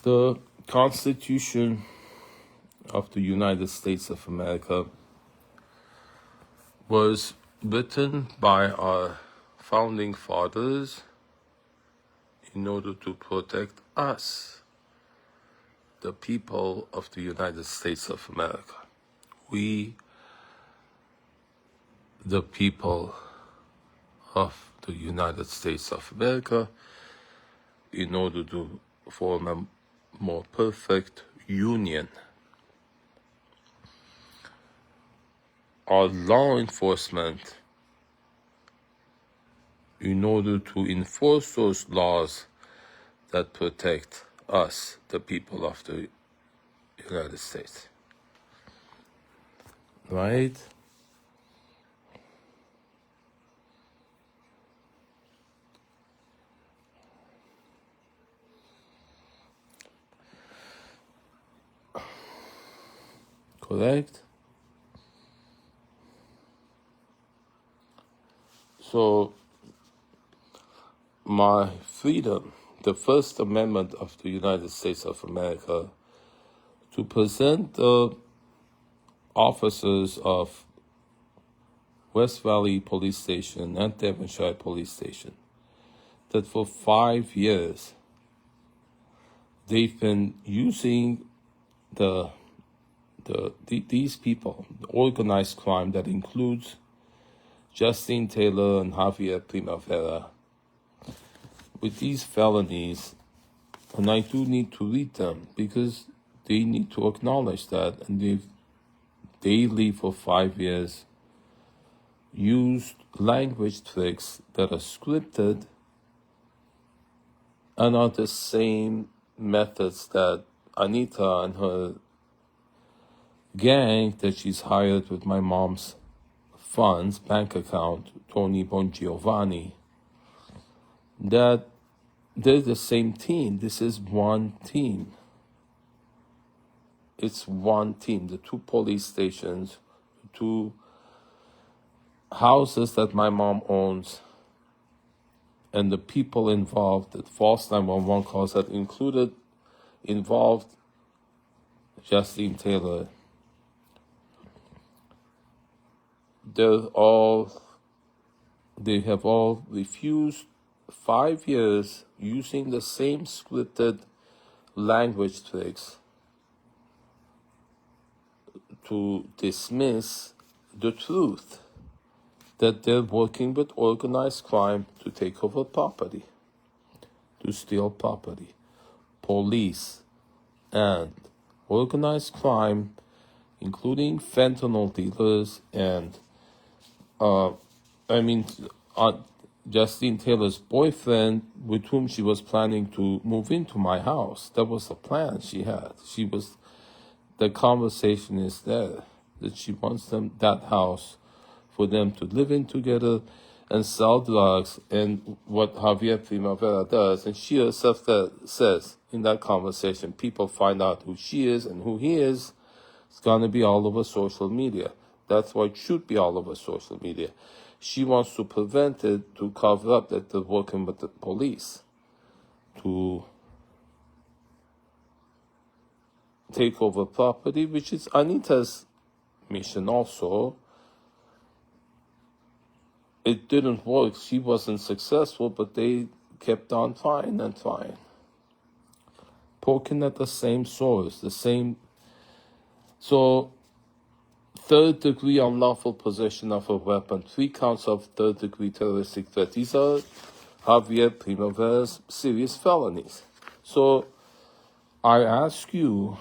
The Constitution of the United States of America was written by our founding fathers in order to protect us, the people of the United States of America. We, the people of the United States of America, in order to form a more perfect union. Our law enforcement, in order to enforce those laws that protect us, the people of the United States. Right? Correct? So, my freedom, the First Amendment of the United States of America, to present the officers of West Valley Police Station and Devonshire Police Station that for 5 years they've been using these people, the organized crime that includes Justine Taylor and Javier Primavera, with these felonies, and I do need to read them because they need to acknowledge that, and they've daily for 5 years used language tricks that are scripted and are the same methods that Anita and her gang that she's hired with my mom's funds, bank account, Tony Bongiovanni, that they're the same team. This is one team. It's one team. The two police stations, the two houses that my mom owns, and the people involved, the false 911 calls that involved Justine Taylor. They have all refused 5 years using the same scripted language tricks to dismiss the truth that they're working with organized crime to take over property, to steal property. Police and organized crime, including fentanyl dealers and Justine Taylor's boyfriend, with whom she was planning to move into my house. That was the plan she had. The conversation is there, that she wants that house for them to live in together and sell drugs, and what Javier Primavera does, and she herself says in that conversation, people find out who she is and who he is, it's going to be all over social media. That's why it should be all over social media. She wants to prevent it, to cover up that they're working with the police to take over property, which is Anita's mission also. It didn't work. She wasn't successful, but they kept on trying and trying. Poking at the same source, the same. So, 3rd-degree unlawful possession of a weapon, 3 counts of 3rd-degree terroristic threat. These are Javier Primavera's serious felonies. So, I ask you,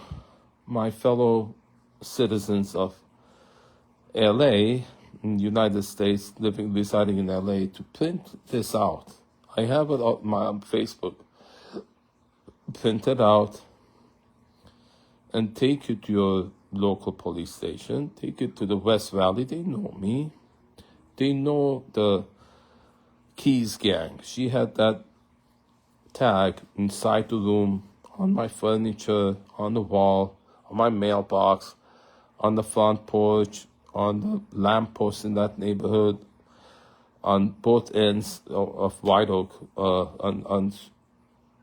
my fellow citizens of LA, in the United States, residing in LA, to print this out. I have it on Facebook. Print it out and take it to your local police station. Take it to the West Valley. They know me. They know the Keys gang. She had that tag inside the room, on my furniture, on the wall, on my mailbox, on the front porch, on the lamppost in that neighborhood, on both ends of White Oak, on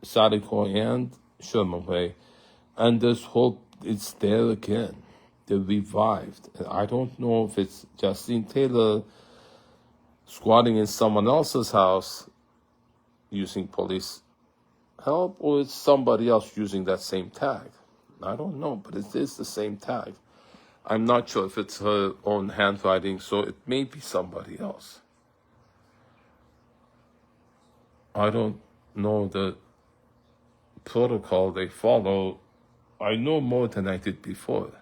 Sadiko and Sherman Way. And this hope it's there again. They're revived. And I don't know if it's Justine Taylor squatting in someone else's house using police help, or it's somebody else using that same tag. I don't know, but it is the same tag. I'm not sure if it's her own handwriting, so it may be somebody else. I don't know the protocol they follow. I know more than I did before.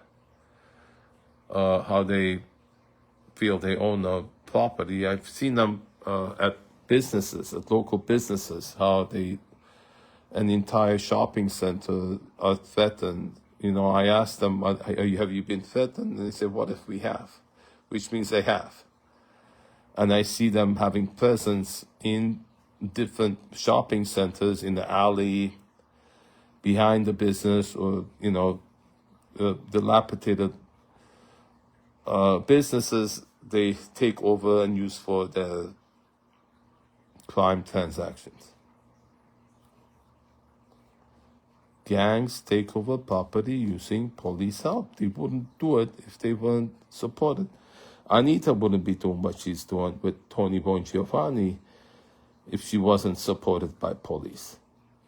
How they feel they own a property. I've seen them at businesses, at local businesses, how an entire shopping center are threatened. I asked them, have you been threatened? And they said, what if we have? Which means they have. And I see them having presence in different shopping centers, in the alley, behind the business, or, dilapidated businesses they take over and use for their crime transactions. Gangs take over property using police help. They wouldn't do it if they weren't supported. Anita wouldn't be doing what she's doing with Tony Bongiovanni if she wasn't supported by police.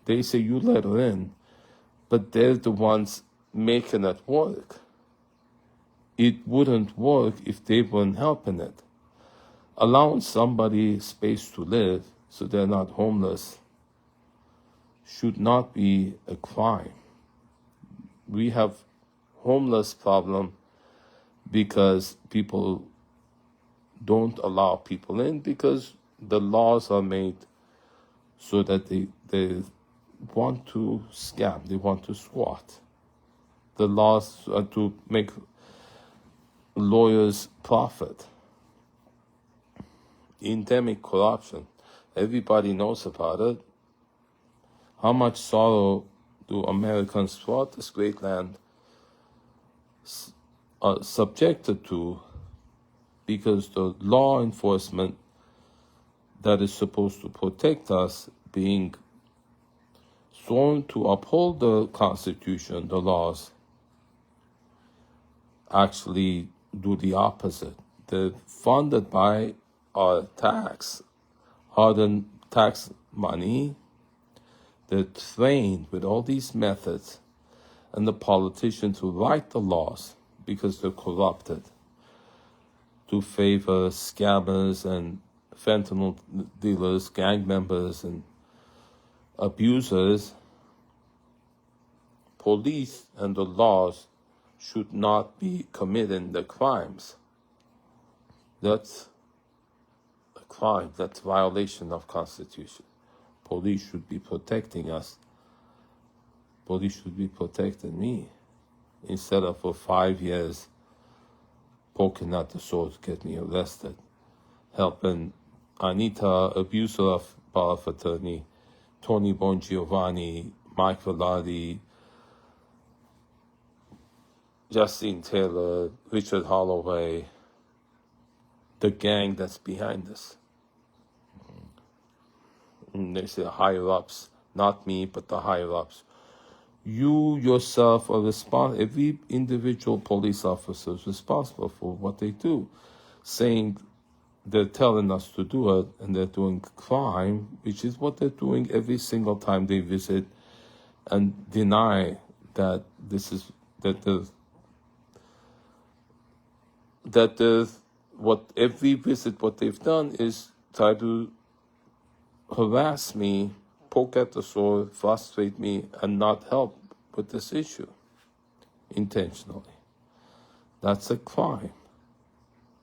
They say you let her in, but they're the ones making it work. It wouldn't work if they weren't helping it. Allowing somebody space to live so they're not homeless should not be a crime. We have homeless problem because people don't allow people in, because the laws are made so that they want to scam, they want to squat. The laws are to make lawyers profit. Endemic corruption. Everybody knows about it. How much sorrow do Americans throughout this great land are subjected to because the law enforcement that is supposed to protect us, being sworn to uphold the Constitution, the laws, actually do the opposite. They're funded by our hard-earned tax money. They're trained with all these methods, and the politicians who write the laws, because they're corrupted, to favor scammers and fentanyl dealers, gang members, and abusers. Police and the laws should not be committing the crimes. That's a crime. That's violation of Constitution. Police should be protecting us. Police should be protecting me, instead of for 5 years poking at the sword to get me arrested, helping Anita, abuser of bar of attorney, Tony Bongiovanni, Mike Velarde, Justine Taylor, Richard Holloway, the gang that's behind this. And they say higher-ups, not me, but the higher-ups. You yourself are responsible. Every individual police officer is responsible for what they do. Saying they're telling us to do it and they're doing crime, which is what they're doing every single time they visit, and deny that what every visit what they've done is try to harass me, poke at the sword, frustrate me, and not help with this issue intentionally. That's a crime.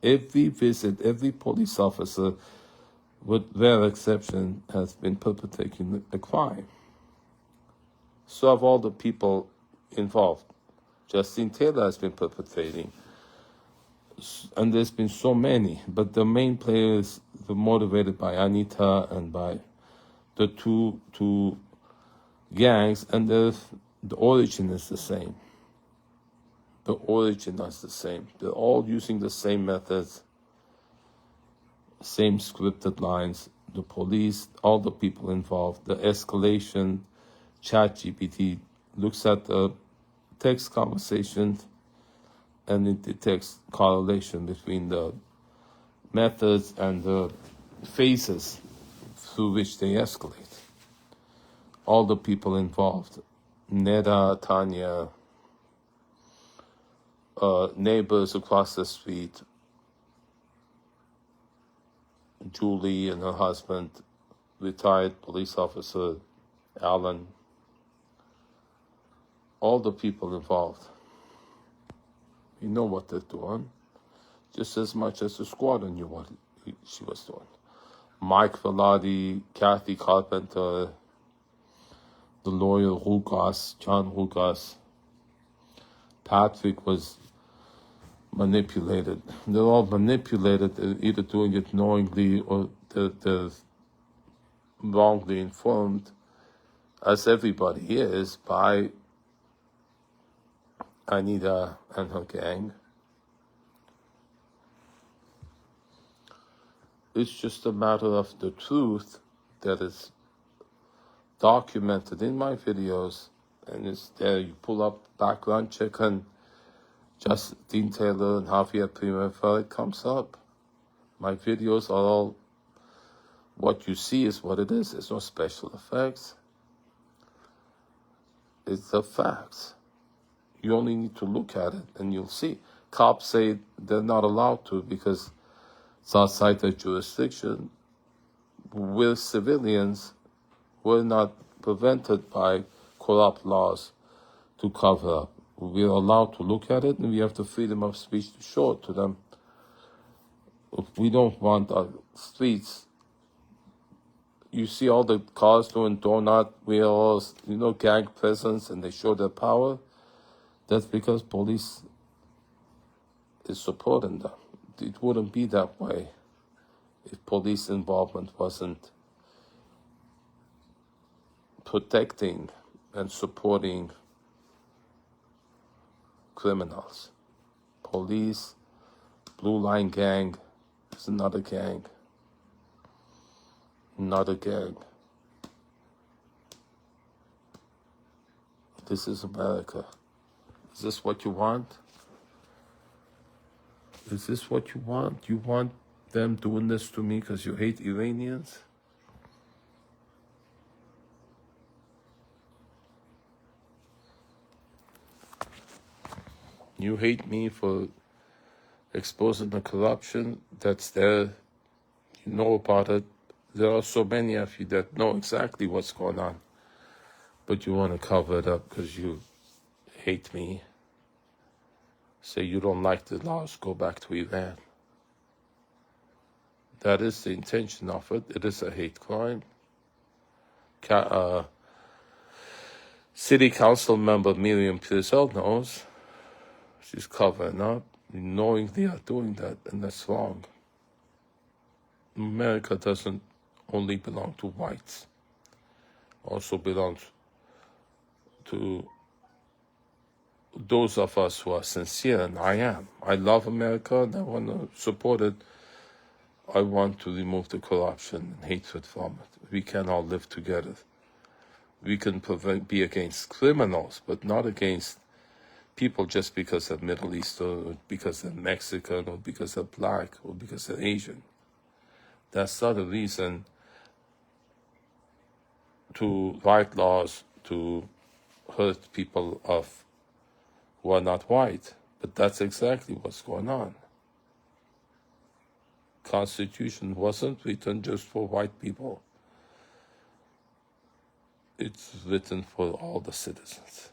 Every visit, every police officer, with rare exception, has been perpetrating a crime. So have all the people involved. Justine Taylor has been perpetrating, and there's been so many, but the main players were motivated by Anita and by the two gangs, and the origin is the same. The origin is the same. They're all using the same methods, same scripted lines, the police, all the people involved, the escalation. ChatGPT looks at the text conversation and it detects correlation between the methods and the phases through which they escalate. All the people involved, Neda, Tanya, neighbors across the street, Julie and her husband, retired police officer Alan, all the people involved. You know what they're doing, just as much as the squatter knew what she was doing. Mike Velarde, Kathy Carpenter, the lawyer Rugas, John Rugas, Patrick was manipulated. They're all manipulated, either doing it knowingly or they're wrongly informed, as everybody is, by Anita and her gang. It's just a matter of the truth that is documented in my videos, and it's there. You pull up background check on Justine Taylor and Javier Primavera, it comes up. My videos are all, what you see is what it is. There's no special effects. It's the facts. You only need to look at it and you'll see. Cops say they're not allowed to because it's outside their jurisdiction. We're civilians. We're not prevented by corrupt laws to cover up. We're allowed to look at it, and we have the freedom of speech to show it to them. If we don't want our streets, you see all the cars doing donut wheels, gang presence, and they show their power. That's because police is supporting them. It wouldn't be that way if police involvement wasn't protecting and supporting criminals. Police, Blue Line Gang is another gang. Another gang. This is America. Is this what you want? Is this what you want? You want them doing this to me because you hate Iranians? You hate me for exposing the corruption that's there. You know about it. There are so many of you that know exactly what's going on, but you want to cover it up because you hate me. Say you don't like the laws, go back to Iran. That is the intention of it. It is a hate crime. City Council member Miriam Pirzell knows. She's covering up, knowing they are doing that, and that's wrong. America doesn't only belong to whites. Also belongs to those of us who are sincere, and I am. I love America, and I want to support it. I want to remove the corruption and hatred from it. We can all live together. We can be against criminals, but not against people just because they're Middle Eastern, or because they're Mexican, or because they're black, or because they're Asian. That's not a reason to write laws to hurt people who are not white. But that's exactly what's going on. Constitution wasn't written just for white people. It's written for all the citizens.